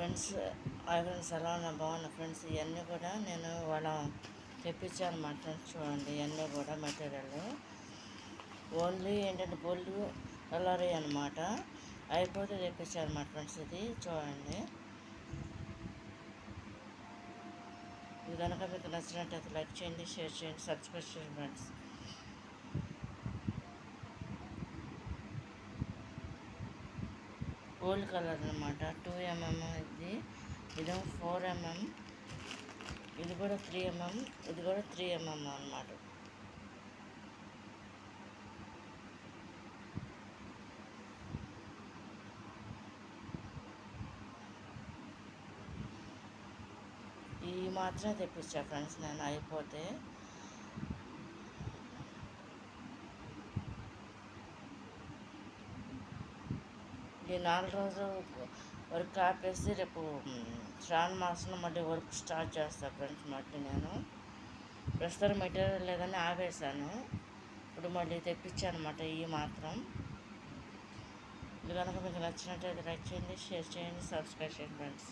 Friends, hi friends, ఎలా ఉన్నా బాగున్నా ఫ్రెండ్స్. ఇవన్నీ కూడా నేను వాళ్ళ తెప్పించాను అన్నమాట ఫ్రెండ్స్. చూడండి, ఇవన్నీ కూడా మెటీరియల్ ఓన్లీ ఏంటంటే గోల్డ్ కలర్ అనమాట. అయిపోతే తెప్పించాను అన్నమాట ఫ్రెండ్స్. ఇది చూడండి, ఇది కనుక మీకు నచ్చినట్టయితే లైక్ చేయండి, షేర్ చేయండి, సబ్స్క్రైబ్ చేయండి ఫ్రెండ్స్. గోల్డ్ కలర్ అనమాట, 2 mm ఇది 4 mm, ఇది కూడా 3 mm, ఇది కూడా 3 mm అన్నమాట. ఈ మాత్రమే తెప్పించా ఫ్రెండ్స్ నేను. అయిపోతే ఈ 4 రోజులు వర్క్ ఆపేసి రేపు శ్రావణ మాసంలో మళ్ళీ వర్క్ స్టార్ట్ చేస్తాను ఫ్రెండ్స్. మళ్ళీ నేను ప్రస్తుతం మెటీరియల్ లేదని ఆపేసాను. ఇప్పుడు మళ్ళీ తెప్పించాను అనమాట ఈ మాత్రం. ఇది కనుక మీకు నచ్చినట్టయితే లైక్ చేయండి, షేర్ చేయండి, సబ్స్క్రైబ్ చేయండి ఫ్రెండ్స్.